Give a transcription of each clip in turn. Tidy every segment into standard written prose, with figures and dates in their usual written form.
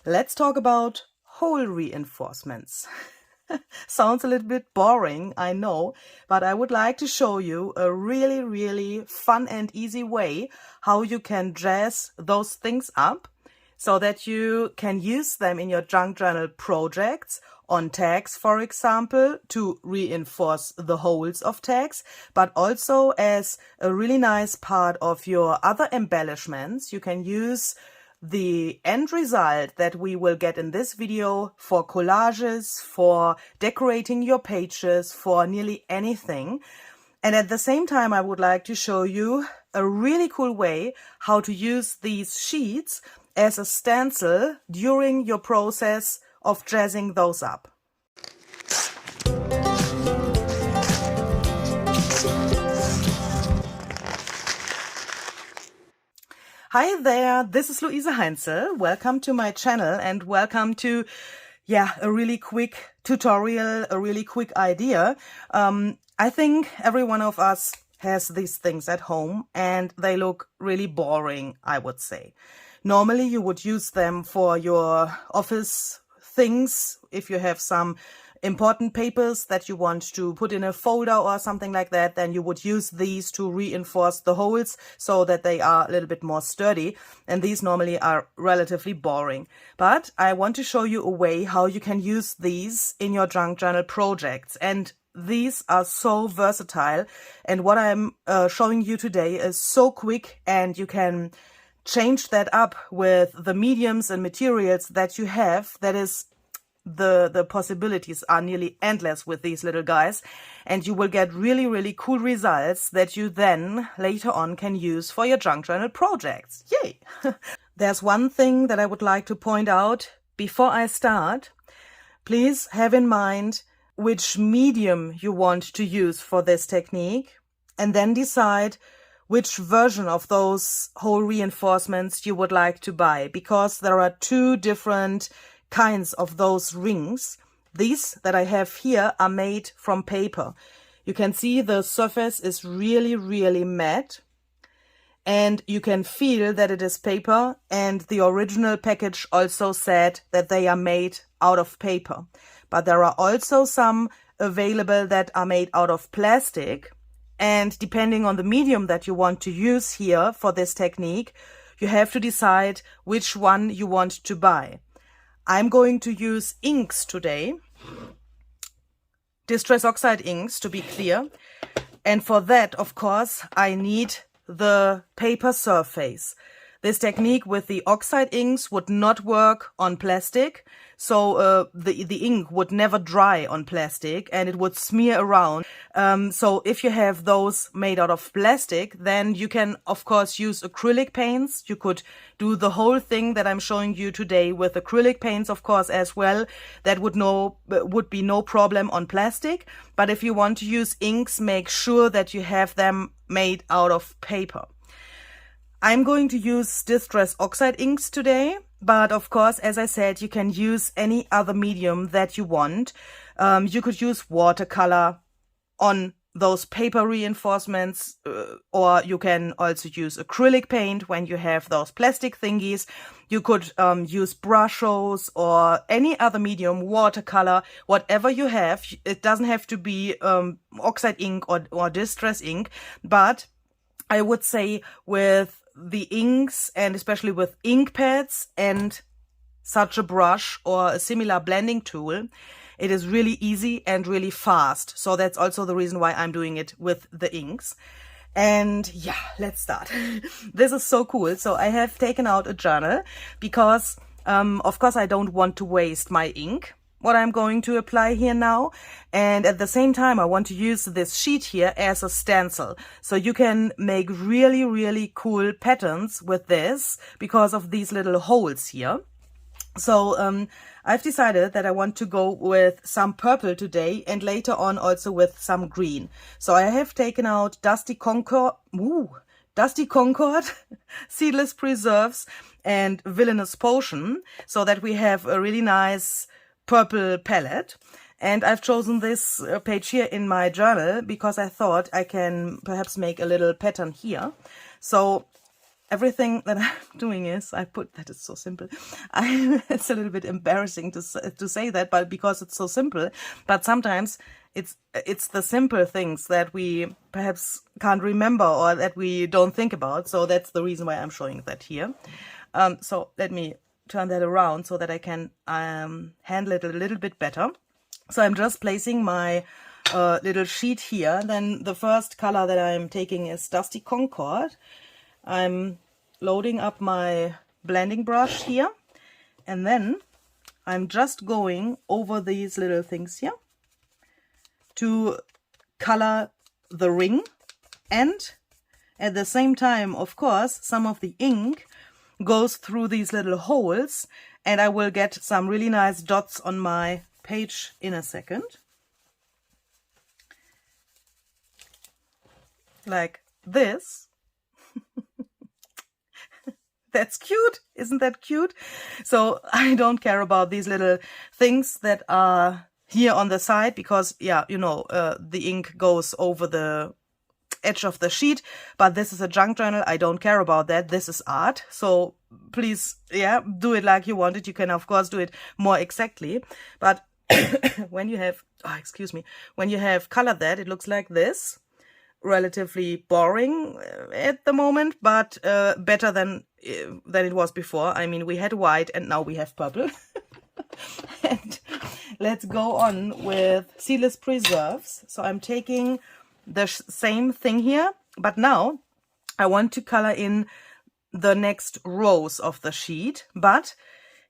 Let's talk about hole reinforcements. Sounds a little bit boring, I know, but I would like to show you a really fun and easy way how you can dress those things up so that you can use them in your junk journal projects on tags, for example, to reinforce the holes of tags, but also as a really nice part of your other embellishments. You can use the end result that we will get in this video for collages, for decorating your pages, for nearly anything. And at the same time, I would like to show you a really cool way how to use these sheets as a stencil during your process of dressing those up. Hi there, this is Luise Heinzel. Welcome to my channel and welcome to, a really quick tutorial, a really quick idea. I think every one of us has these things at home and they look really boring, I would say. Normally you would use them for your office things if you have some important papers that you want to put in a folder or something like that, then you would use these to reinforce the holes so that they are a little bit more sturdy. And these normally are relatively boring. But I want to show you a way how you can use these in your junk journal projects. And these are so versatile. And what I'm showing you today is so quick, and you can change that up with the mediums and materials that you have. That is, the possibilities are nearly endless with these little guys, and you will get really cool results that you then later on can use for your junk journal projects. Yay! There's one thing that I would like to point out before I start. Please have in mind which medium you want to use for this technique, and then decide which version of those hole reinforcements you would like to buy, because there are two different kinds of those rings. These that I have here are made from paper. You can see the surface is really matte, and you can feel that it is paper, and the original package also said that they are made out of paper. But there are also some available that are made out of plastic, and depending on the medium that you want to use here for this technique, you have to decide which one you want to buy. I'm going to use inks today, Distress Oxide inks to be clear, and for that, of course, I need the paper surface. This technique with the oxide inks would not work on plastic, so the ink would never dry on plastic and it would smear around. So if you have those made out of plastic, then you can of course use acrylic paints. You could do the whole thing that I'm showing you today with acrylic paints, of course, as well. That would be no problem on plastic. But if you want to use inks, make sure that you have them made out of paper. I'm going to use Distress Oxide inks today, but of course, as I said, you can use any other medium that you want. You could use watercolor on those paper reinforcements, or you can also use acrylic paint when you have those plastic thingies. You could use brushes or any other medium, watercolor, whatever you have. It doesn't have to be oxide ink or distress ink, but I would say with the inks, and especially with ink pads and such a brush or a similar blending tool, it is really easy and really fast. So that's also the reason why I'm doing it with the inks. And yeah, let's start. This is so cool. So I have taken out a journal because, of course, I don't want to waste my ink, what I'm going to apply here now. And at the same time, I want to use this sheet here as a stencil. So you can make really cool patterns with this because of these little holes here. So I've decided that I want to go with some purple today and later on also with some green. So I have taken out Dusty Concord, Seedless Preserves and Villainous Potion, so that we have a really nice purple palette. And I've chosen this page here in my journal because I thought I can perhaps make a little pattern here. So everything that I'm doing is that is so simple. It's a little bit embarrassing to say that, but because it's so simple, but sometimes it's the simple things that we perhaps can't remember or that we don't think about. So that's the reason why I'm showing that here. So let me turn that around so that I can handle it a little bit better. So I'm just placing my little sheet here. Then the first color that I'm taking is Dusty Concord. I'm loading up my blending brush here, and then I'm just going over these little things here to color the ring, and at the same time, of course, some of the ink goes through these little holes, and I will get some really nice dots on my page in a second. Like this. That's cute. Isn't that cute? So I don't care about these little things that are here on the side because, yeah, you know, the ink goes over the edge of the sheet, but this is a junk journal. I don't care about that. This is art. So please, yeah, do it like you want it. You can, of course, do it more exactly. But when you have, when you have colored that, it looks like this. Relatively boring at the moment, but better than it was before. I mean, we had white and now we have purple. And let's go on with Seedless Preserves. So I'm taking the same thing here, but now I want to color in the next rows of the sheet. But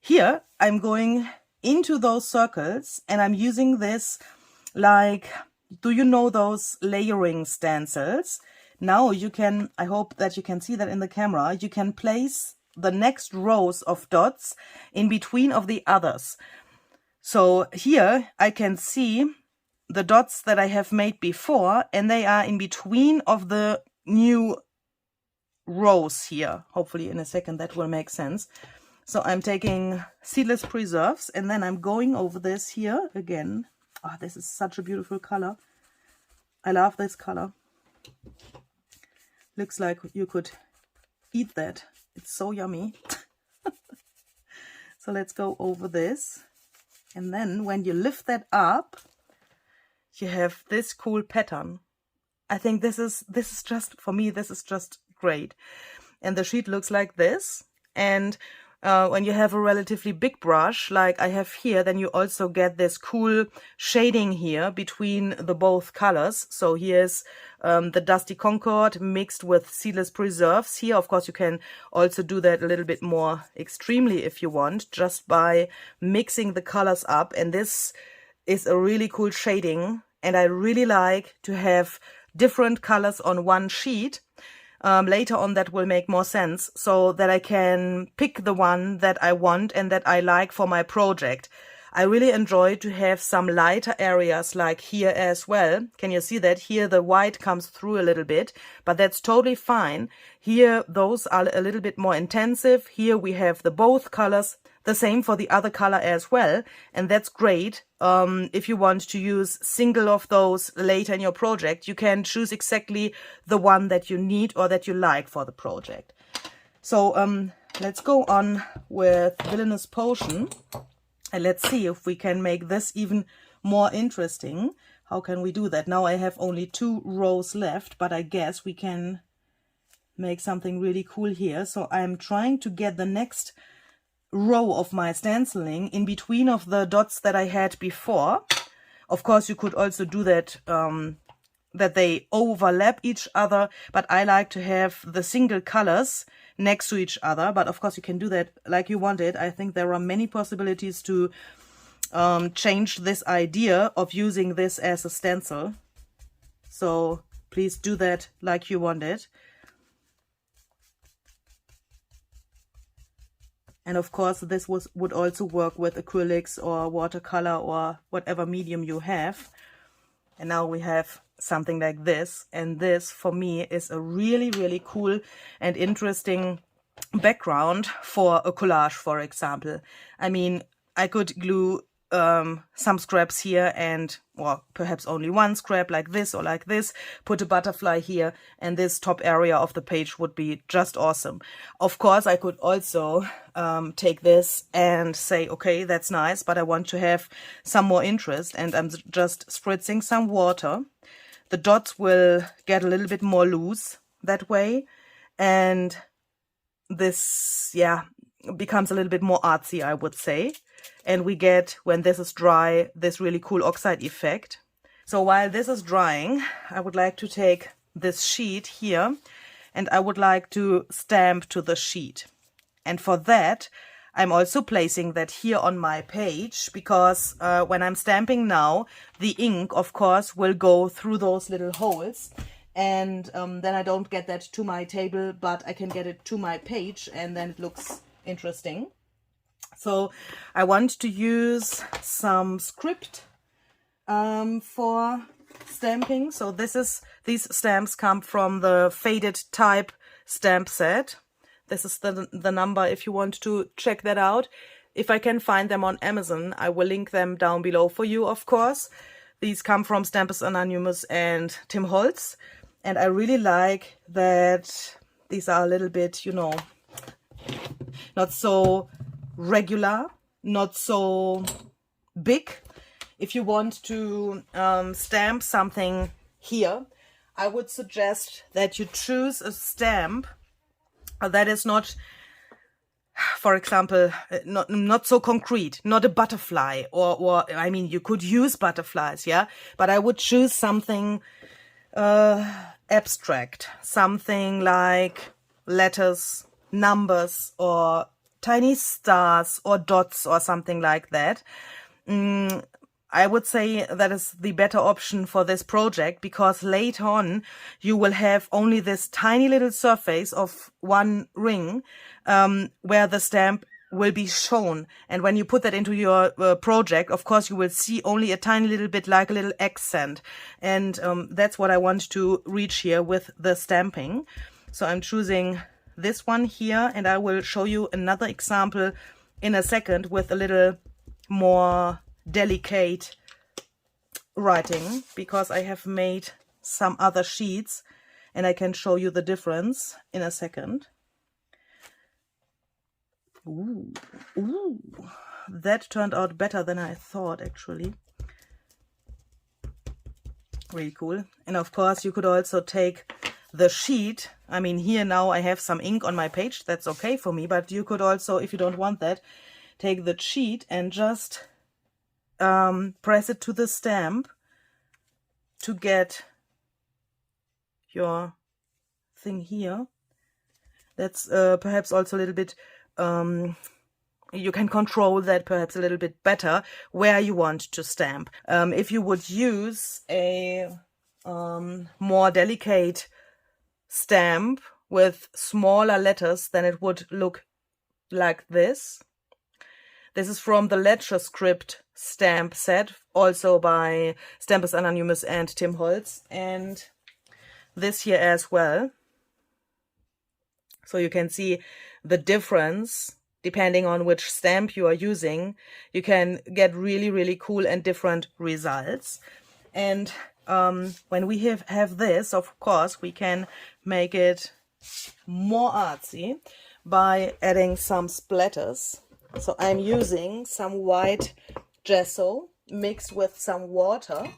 here I'm going into those circles and I'm using this like, do you know those layering stencils? Now you can, I hope that you can see that in the camera, you can place the next rows of dots in between of the others. So here I can see the dots that I have made before, and they are in between of the new rows here. Hopefully in a second that will make sense. So I'm taking Seedless Preserves and then I'm going over this here again. Oh, this is such a beautiful color. I love this color. Looks like you could eat that. It's so yummy. So let's go over this. And then when you lift that up, you have this cool pattern. I think this is just, for me, this is just great. And the sheet looks like this. And when you have a relatively big brush like I have here, then you also get this cool shading here between the both colors. So here's the Dusty Concord mixed with Seedless Preserves. Here, of course, you can also do that a little bit more extremely if you want, just by mixing the colors up. And this is a really cool shading. And I really like to have different colors on one sheet. Later on that will make more sense, so that I can pick the one that I want and that I like for my project. I really enjoy to have some lighter areas like here as well. Can you see that? Here the white comes through a little bit, but that's totally fine. Here those are a little bit more intensive. Here we have the both colors. The same for the other color as well, and that's great. If you want to use single of those later in your project, you can choose exactly the one that you need or that you like for the project. So let's go on with Villainous Potion, and let's see if we can make this even more interesting. How can we do that? Now I have only 2 rows left, but I guess we can make something really cool here. So I'm trying to get the next row of my stenciling in between of the dots that I had before. Of course, you could also do that, that they overlap each other, but I like to have the single colors next to each other. But of course, you can do that like you want it. I think there are many possibilities to change this idea of using this as a stencil. So please do that like you want it. And of course, this would also work with acrylics or watercolor or whatever medium you have. And now we have something like this. And this, for me, is a really, really cool and interesting background for a collage, for example. I mean, I could glue some scraps here and, or perhaps only one scrap like this or like this, put a butterfly here, and this top area of the page would be just awesome. Of course, I could also take this and say, okay, that's nice, but I want to have some more interest, and I'm just spritzing some water. The dots will get a little bit more loose that way, and this, yeah, becomes a little bit more artsy, I would say. And we get, when this is dry, this really cool oxide effect. So while this is drying, I would like to take this sheet here and I would like to stamp to the sheet. And for that, I'm also placing that here on my page, because when I'm stamping now, the ink, of course, will go through those little holes. And then I don't get that to my table, but I can get it to my page, and then it looks interesting. So I want to use some script for stamping. So these stamps come from the Faded Type stamp set. This is the number if you want to check that out. If I can find them on Amazon, I will link them down below for you, of course. These come from Stampers Anonymous and Tim Holtz. And I really like that these are a little bit, you know, not so regular, not so big. If you want to stamp something here, I would suggest that you choose a stamp that is not, for example, not so concrete, not a butterfly, or I mean, you could use butterflies, yeah, but I would choose something abstract, something like letters, numbers, or tiny stars or dots or something like that. I would say that is the better option for this project, because later on you will have only this tiny little surface of one ring where the stamp will be shown. And when you put that into your project, of course, you will see only a tiny little bit, like a little accent. And that's what I want to reach here with the stamping. So I'm choosing this one here, and I will show you another example in a second with a little more delicate writing, because I have made some other sheets and I can show you the difference in a second. Ooh, that turned out better than I thought, actually. Really cool. And of course, you could also take the sheet. I mean, here now I have some ink on my page. That's okay for me. But you could also, if you don't want that, take the sheet and just press it to the stamp to get your thing here. That's perhaps also a little bit, you can control that perhaps a little bit better where you want to stamp. If you would use a more delicate stamp with smaller letters, then it would look like this. This is from the Ledger Script stamp set, also by Stampers Anonymous and Tim Holtz, and this here as well. So you can see the difference depending on which stamp you are using. You can get really, really cool and different results. And when we have this, of course, we can make it more artsy by adding some splatters. So I'm using some white gesso mixed with some water.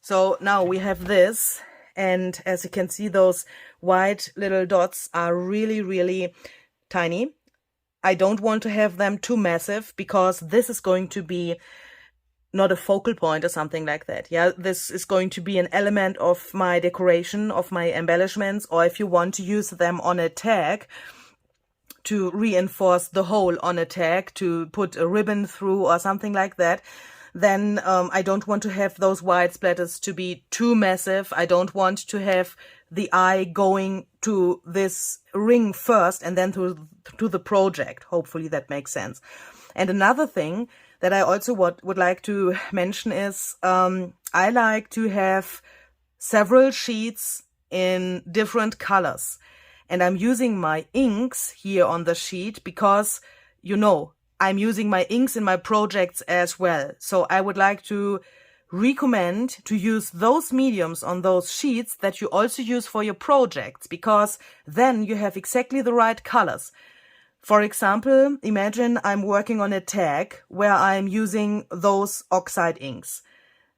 So now we have this, and as you can see, those white little dots are really, really tiny. I don't want to have them too massive, because this is going to be not a focal point or something like that. Yeah, this is going to be an element of my decoration, of my embellishments, or if you want to use them on a tag to reinforce the whole on a tag, to put a ribbon through or something like that, then I don't want to have those white splatters to be too massive. I don't want to have the eye going to this ring first and then to the project. Hopefully that makes sense. And another thing that I also would like to mention is I like to have several sheets in different colors. and I'm using my inks here on the sheet because, you know, I'm using my inks in my projects as well. So I would like to recommend to use those mediums on those sheets that you also use for your projects, because then you have exactly the right colors. For example, imagine I'm working on a tag where I'm using those oxide inks.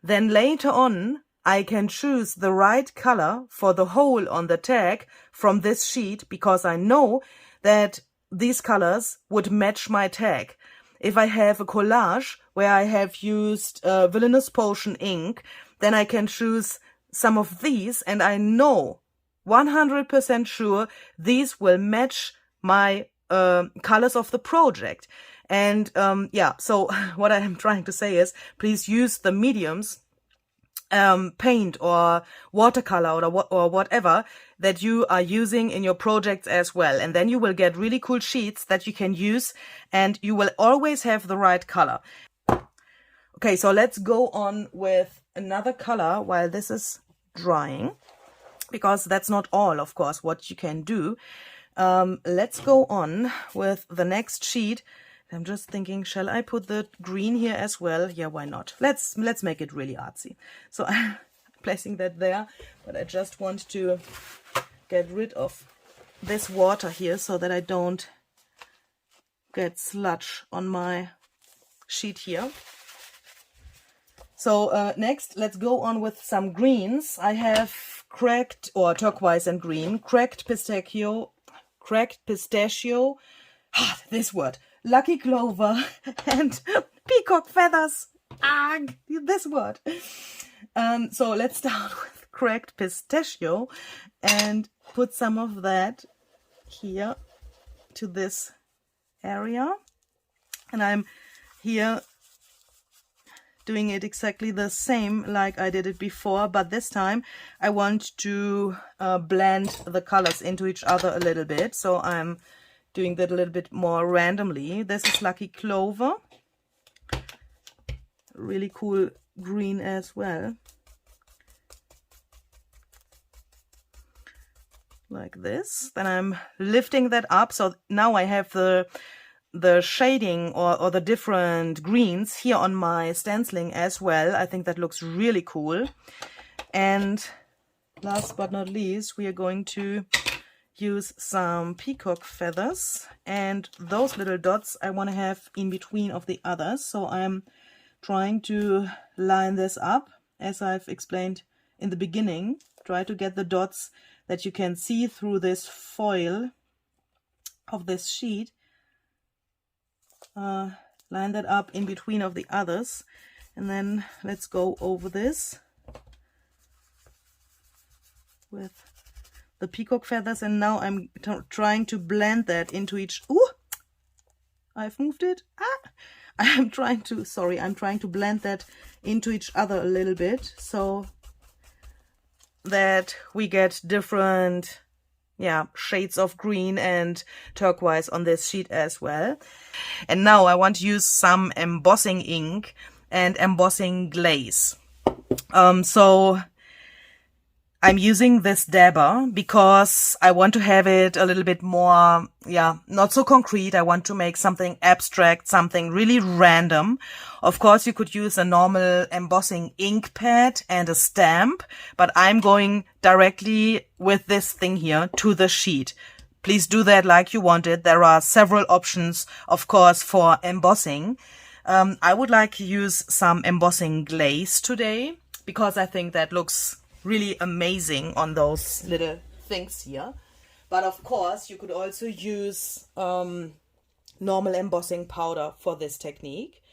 Then later on, I can choose the right color for the hole on the tag from this sheet because I know that these colors would match my tag. If I have a collage where I have used Villainous Potion ink, then I can choose some of these and I know 100% sure these will match my colors of the project. And yeah, so what I am trying to say is, please use the mediums, paint or watercolor or whatever that you are using in your projects as well. And then you will get really cool sheets that you can use and you will always have the right color. Okay, so let's go on with another color while this is drying, because that's not all, of course, what you can do. Let's go on with the next sheet. I'm just thinking, shall I put the green here as well? Yeah, why not? Let's make it really artsy. So I'm placing that there, but I just want to get rid of this water here so that I don't get sludge on my sheet here. So next, let's go on with some greens. I have cracked, or turquoise and green, cracked pistachio, this word, lucky clover, and peacock feathers. This word. So let's start with cracked pistachio and put some of that here to this area. And I'm here doing it exactly the same like I did it before, but this time I want to blend the colors into each other a little bit. So I'm doing that a little bit more randomly. This is Lucky Clover. Really cool green as well. Like this. Then I'm lifting that up. So now I have the shading or the different greens here on my stenciling as well. I think that looks really cool. And last but not least, we are going to use some peacock feathers, and those little dots I want to have in between of the others. So I'm trying to line this up as I've explained in the beginning. Try to get the dots that you can see through this foil of this sheet. Line that up in between of the others, and then let's go over this with the peacock feathers. And now I'm trying to blend that into each. Ooh, I've moved it. I'm trying to blend that into each other a little bit so that we get different shades of green and turquoise on this sheet as well. And now I want to use some embossing ink and embossing glaze. So I'm using this dabber because I want to have it a little bit more, not so concrete. I want to make something abstract, something really random. Of course, you could use a normal embossing ink pad and a stamp, but I'm going directly with this thing here to the sheet. Please do that like you want it. There are several options, of course, for embossing. I would like to use some embossing glaze today because I think that looks really amazing on those little things here. But of course, you could also use normal embossing powder for this technique.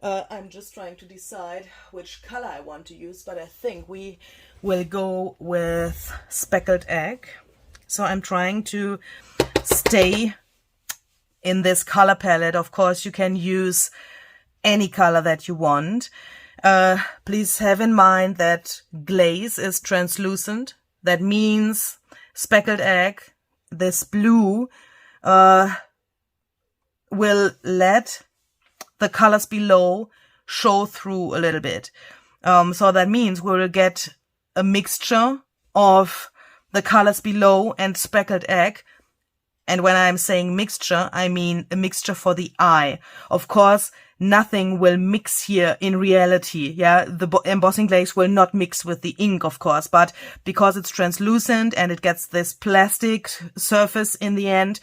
I'm just trying to decide which color I want to use, but I think we will go with speckled egg. So I'm trying to stay in this color palette. Of course, you can use any color that you want. Please have in mind that glaze is translucent. That means speckled egg, this blue, will let the colors below show through a little bit. So that means we will get a mixture of the colors below and speckled egg. And when I'm saying mixture, I mean a mixture for the eye. Of course, nothing will mix here in reality. Yeah, the embossing glaze will not mix with the ink, of course, but because it's translucent and it gets this plastic surface in the end,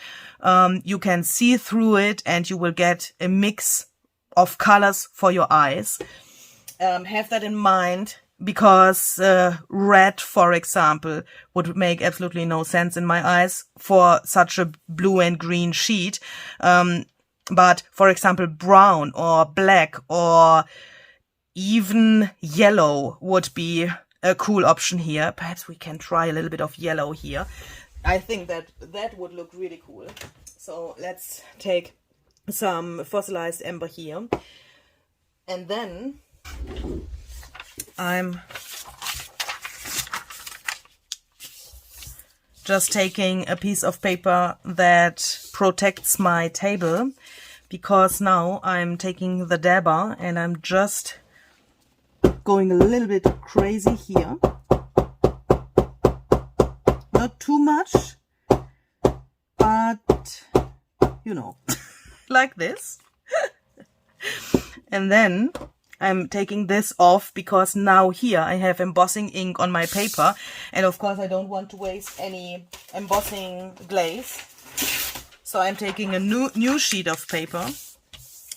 you can see through it and you will get a mix of colors for your eyes. Have that in mind, because red, for example, would make absolutely no sense in my eyes for such a blue and green sheet. But for example, brown or black or even yellow would be a cool option here. Perhaps we can try a little bit of yellow here. I think that would look really cool. So let's take some fossilized ember here. And then I'm just taking a piece of paper that protects my table, because now I'm taking the dabber and I'm just going a little bit crazy here. Not too much, but you know, like this. And then I'm taking this off, because now here I have embossing ink on my paper, and of course I don't want to waste any embossing glaze. So I'm taking a new sheet of paper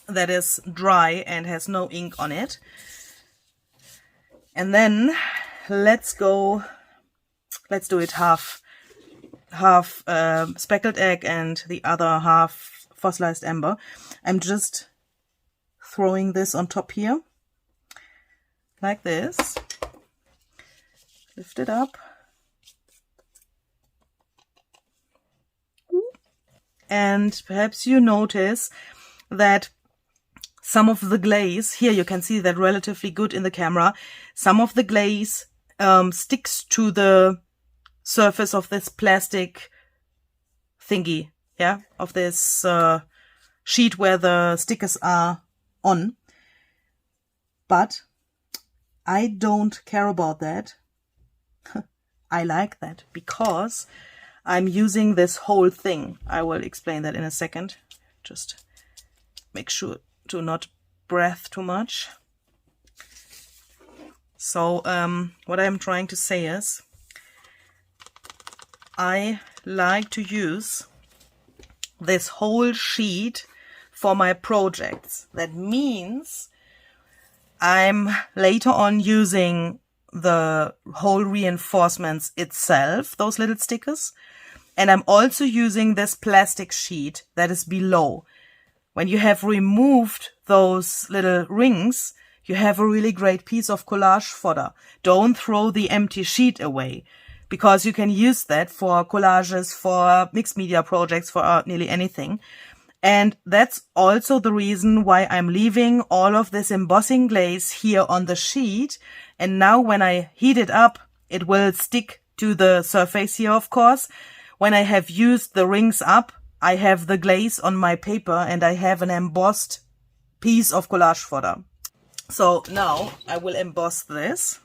that is dry and has no ink on it. And then let's do it half speckled egg and the other half fossilized ember. I'm just throwing this on top here, like this. Lift it up. And perhaps you notice that some of the glaze, here you can see that relatively good in the camera, some of the glaze sticks to the surface of this plastic thingy, yeah, of this sheet where the stickers are on. But I don't care about that. I like that because I'm using this whole thing. I will explain that in a second. Just make sure to not breathe too much. So what I'm trying to say is, I like to use this whole sheet for my projects. That means I'm later on using the whole reinforcements itself, those little stickers. And I'm also using this plastic sheet that is below. When you have removed those little rings, you have a really great piece of collage fodder. Don't throw the empty sheet away, because you can use that for collages, for mixed media projects, for nearly anything. And that's also the reason why I'm leaving all of this embossing glaze here on the sheet. And now when I heat it up, it will stick to the surface here, of course. When I have used the rings up, I have the glaze on my paper and I have an embossed piece of collage fodder. So now I will emboss this.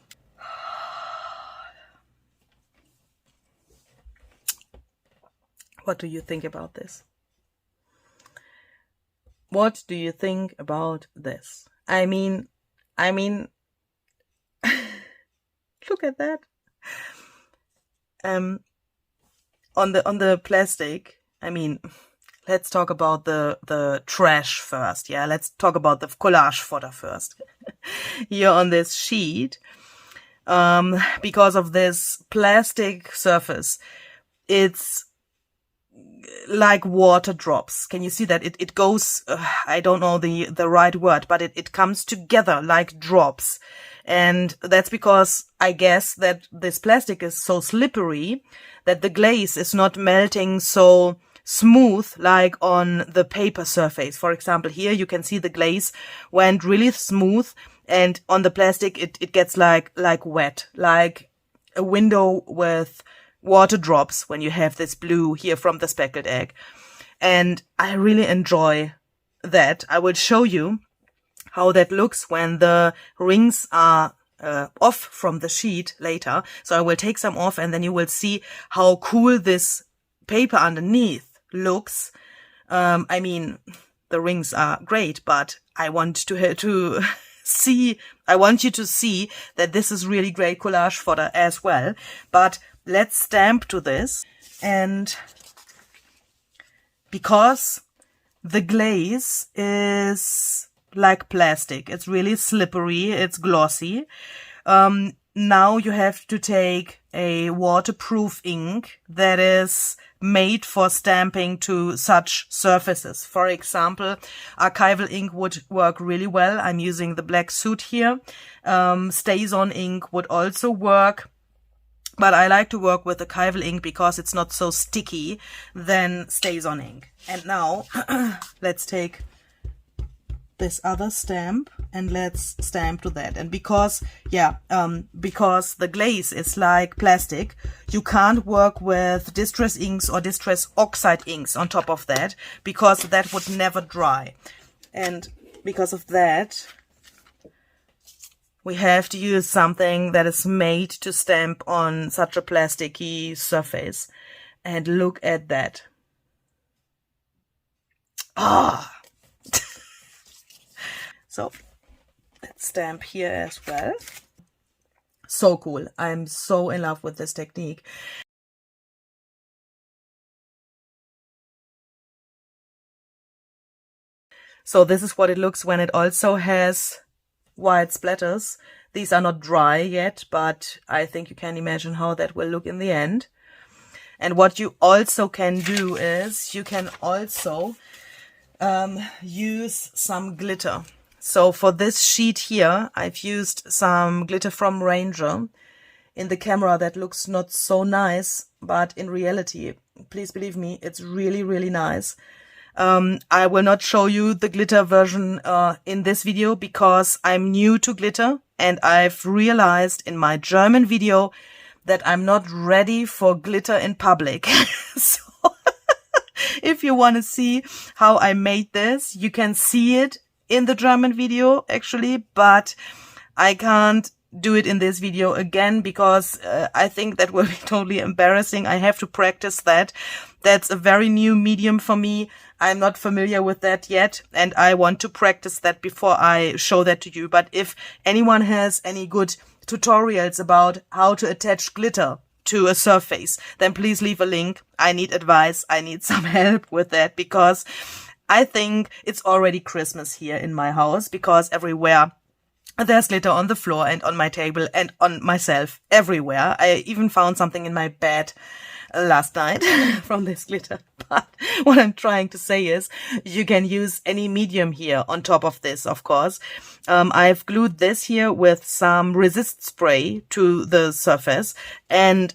What do you think about this? What do you think about this? I mean, look at that. On the plastic, I mean, let's talk about the trash first. Yeah, let's talk about the collage fodder first. Here on this sheet, because of this plastic surface, it's like water drops. Can you see that? It goes, I don't know the right word, but it comes together like drops. And that's because I guess that this plastic is so slippery that the glaze is not melting so smooth like on the paper surface. For example, here you can see the glaze went really smooth, and on the plastic it gets like wet, like a window with water drops when you have this blue here from the speckled egg. And I really enjoy that. I will show you how that looks when the rings are off from the sheet later. So I will take some off, and then you will see how cool this paper underneath looks. I mean, the rings are great, but I want to see, I want you to see that this is really great collage fodder as well. But let's stamp to this. And because the glaze is like plastic, it's really slippery, it's glossy. Now you have to take a waterproof ink that is made for stamping to such surfaces. For example, archival ink would work really well. I'm using the black suit here. Stays-on ink would also work. But I like to work with archival ink because it's not so sticky than stays-on ink. And now let's take this other stamp and let's stamp to that. And because, because the glaze is like plastic, you can't work with distress inks or distress oxide inks on top of that, because that would never dry. And because of that, we have to use something that is made to stamp on such a plasticky surface. And look at that. Ah! So let's stamp here as well. So cool. I'm so in love with this technique. So this is what it looks when it also has white splatters. These are not dry yet, but I think you can imagine how that will look in the end. And what you also can do is you can also use some glitter. So for this sheet here, I've used some glitter from Ranger. In the camera that looks not so nice, but in reality, please believe me, it's really, really nice. I will not show you the glitter version in this video because I'm new to glitter, and I've realized in my German video that I'm not ready for glitter in public. So if you want to see how I made this, you can see it in the German video actually, but I can't do it in this video again because I think that will be totally embarrassing. I have to practice that. That's a very new medium for me. I'm not familiar with that yet, and I want to practice that before I show that to you. But if anyone has any good tutorials about how to attach glitter to a surface, then please leave a link. I need advice. I need some help with that because I think it's already Christmas here in my house because everywhere there's glitter on the floor and on my table and on myself, everywhere. I even found something in my bed last night from this glitter. But what I'm trying to say is you can use any medium here on top of this, of course. I've glued this here with some resist spray to the surface, and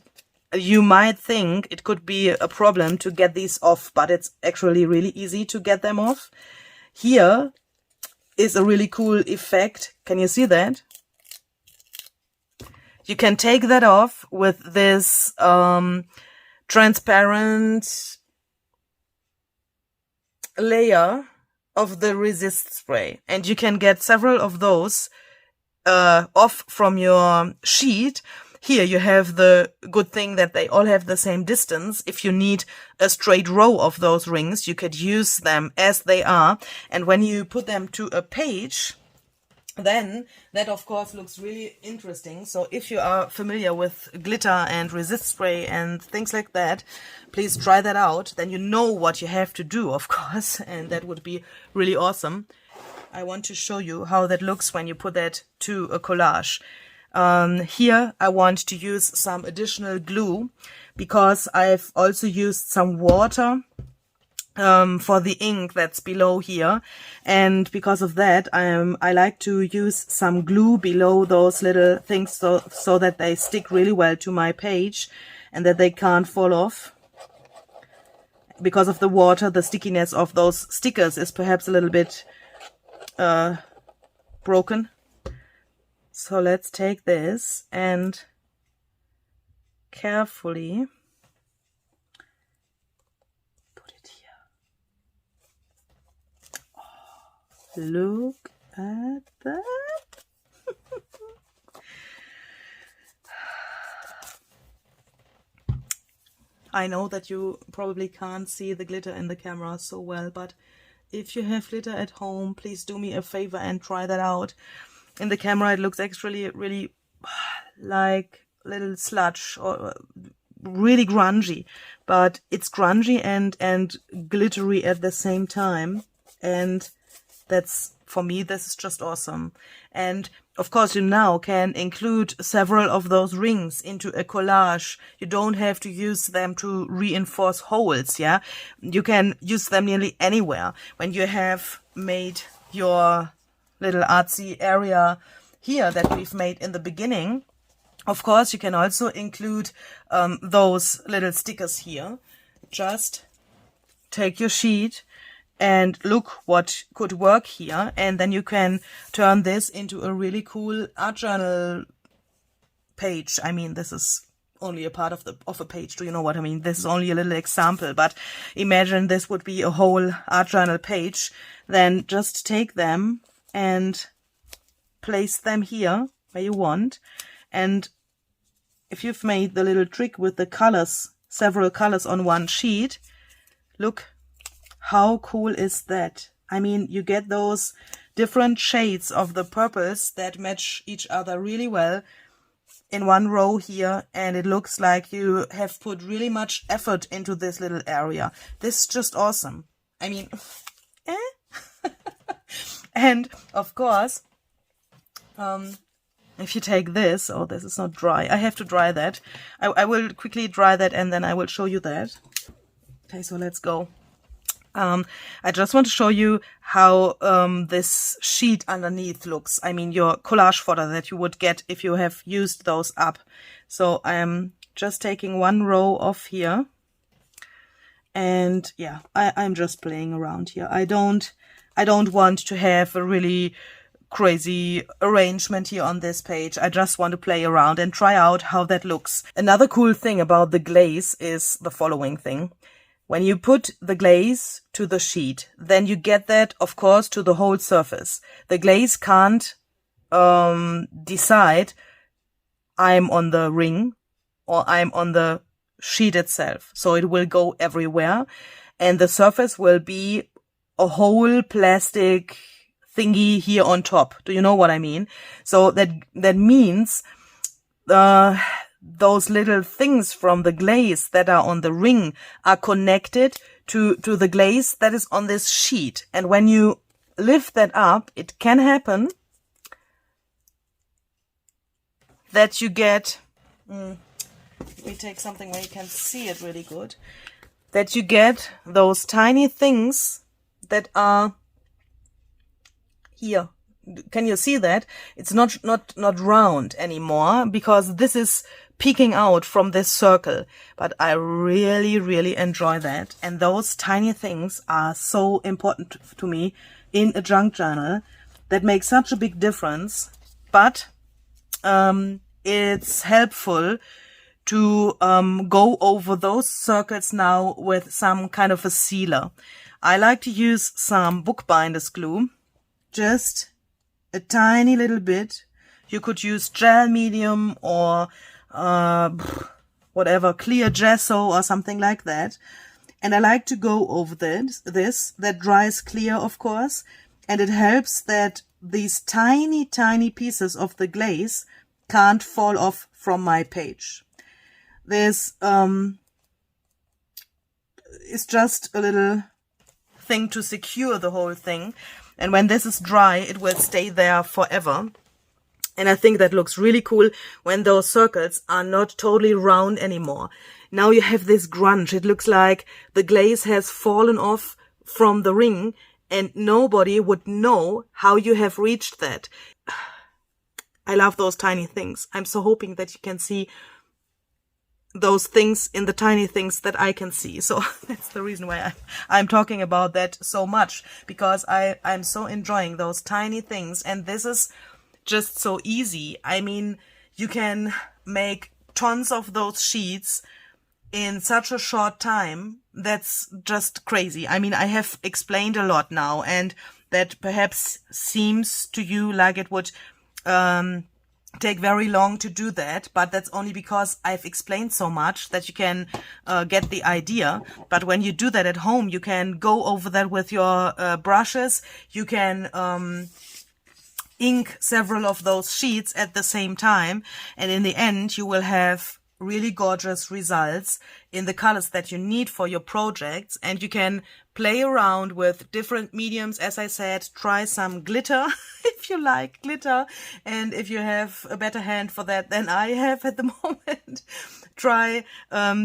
you might think it could be a problem to get these off, but it's actually really easy to get them off. Here is a really cool effect. Can you see that? You can take that off with this transparent layer of the resist spray, and you can get several of those off from your sheet. Here you have the good thing that they all have the same distance. If you need a straight row of those rings, you could use them as they are. And when you put them to a page, then that of course looks really interesting. So if you are familiar with glitter and resist spray and things like that, please try that out. Then you know what you have to do, of course, and that would be really awesome. I want to show you how that looks when you put that to a collage. Here I want to use some additional glue because I've also used some water for the ink that's below here, and because of that I like to use some glue below those little things so that they stick really well to my page and that they can't fall off. Because of the water, the stickiness of those stickers is perhaps a little bit broken. So let's take this and carefully put it here. Oh, look at that. I know that you probably can't see the glitter in the camera so well, but if you have glitter at home, please do me a favor and try that out. In the camera it looks actually really like little sludge or really grungy, but it's grungy and glittery at the same time, and that's, for me, this is just awesome. And of course you now can include several of those rings into a collage. You don't have to use them to reinforce holes, yeah? You can use them nearly anywhere. When you have made your little artsy area here that we've made in the beginning, of course you can also include those little stickers here. Just take your sheet and look what could work here, and then you can turn this into a really cool art journal page. I mean, this is only a part of a page, do you know what I mean? This is only a little example, but imagine this would be a whole art journal page. Then just take them and place them here where you want. And if you've made the little trick with the colors, several colors on one sheet, look, how cool is that? I mean, you get those different shades of the purples that match each other really well in one row here, and it looks like you have put really much effort into this little area. This is just awesome. I mean, And of course, if you take this, oh, this is not dry. I have to dry that. I will quickly dry that and then I will show you that. Okay, so let's go. I just want to show you how this sheet underneath looks. I mean, your collage fodder that you would get if you have used those up. So I am just taking one row off here. And yeah, I'm just playing around here. I don't want to have a really crazy arrangement here on this page. I just want to play around and try out how that looks. Another cool thing about the glaze is the following thing. When you put the glaze to the sheet, then you get that, of course, to the whole surface. The glaze can't decide I'm on the ring or I'm on the sheet itself. So it will go everywhere, and the surface will be a whole plastic thingy here on top. Do you know what I mean? So that means those little things from the glaze that are on the ring are connected to the glaze that is on this sheet. And when you lift that up, it can happen that you get, we take something where you can see it really good, that you get those tiny things that are here. Can you see that? It's not round anymore because this is peeking out from this circle, but I really, really enjoy that. And those tiny things are so important to me in a junk journal. That makes such a big difference, but it's helpful to go over those circles now with some kind of a sealer. I like to use some bookbinders glue, just a tiny little bit. You could use gel medium or whatever, clear gesso or something like that. And I like to go over this that dries clear, of course, and it helps that these tiny, tiny pieces of the glaze can't fall off from my page. This is just a little thing to secure the whole thing. And when this is dry, it will stay there forever. And I think that looks really cool when those circles are not totally round anymore. Now you have this grunge. It looks like the glaze has fallen off from the ring and nobody would know how you have reached that. I love those tiny things. I'm so hoping that you can see those things in the tiny things that I can see. So that's the reason why I'm talking about that so much, because I'm so enjoying those tiny things. And this is just so easy. I mean, you can make tons of those sheets in such a short time. That's just crazy. I mean, I have explained a lot now, and that perhaps seems to you like it would take very long to do that, but that's only because I've explained so much that you can get the idea. But when you do that at home, you can go over that with your brushes. You can ink several of those sheets at the same time, and in the end you will have really gorgeous results in the colors that you need for your projects. And you can play around with different mediums. As I said, try some glitter if you like glitter, and if you have a better hand for that than I have at the moment, try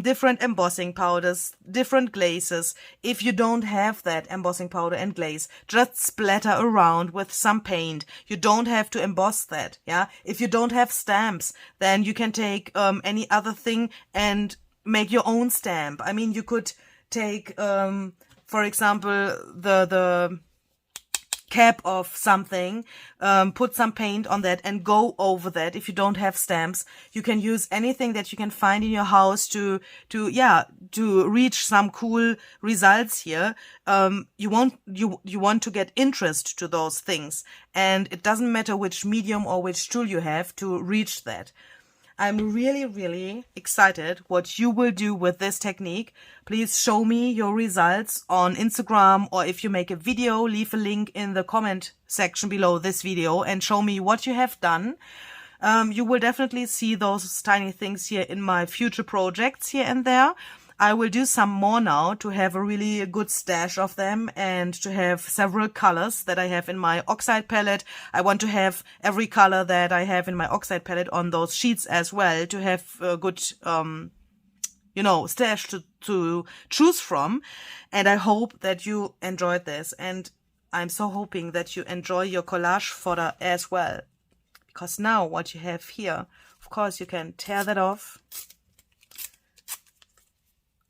different embossing powders, different glazes. If you don't have that embossing powder and glaze, just splatter around with some paint. You don't have to emboss that. Yeah. If you don't have stamps, then you can take any other thing and make your own stamp. I mean, you could take for example, the cap of something, put some paint on that and go over that. If you don't have stamps, you can use anything that you can find in your house to reach some cool results here. You want to get interest to those things, and it doesn't matter which medium or which tool you have to reach that. I'm really, really excited what you will do with this technique. Please show me your results on Instagram, or if you make a video, leave a link in the comment section below this video and show me what you have done. You will definitely see those tiny things here in my future projects here and there. I will do some more now to have a really good stash of them and to have several colors that I have in my oxide palette. I want to have every color that I have in my oxide palette on those sheets as well, to have a good, stash to choose from. And I hope that you enjoyed this. And I'm so hoping that you enjoy your collage photo as well. Because now what you have here, of course, you can tear that off.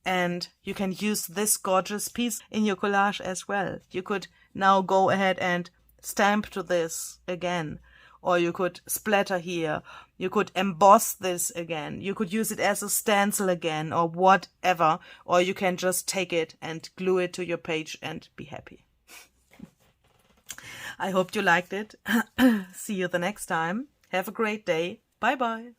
And you can use this gorgeous piece in your collage as well. You could now go ahead and stamp to this again. Or you could splatter here. You could emboss this again. You could use it as a stencil again, or whatever. Or you can just take it and glue it to your page and be happy. I hope you liked it. See you the next time. Have a great day. Bye bye.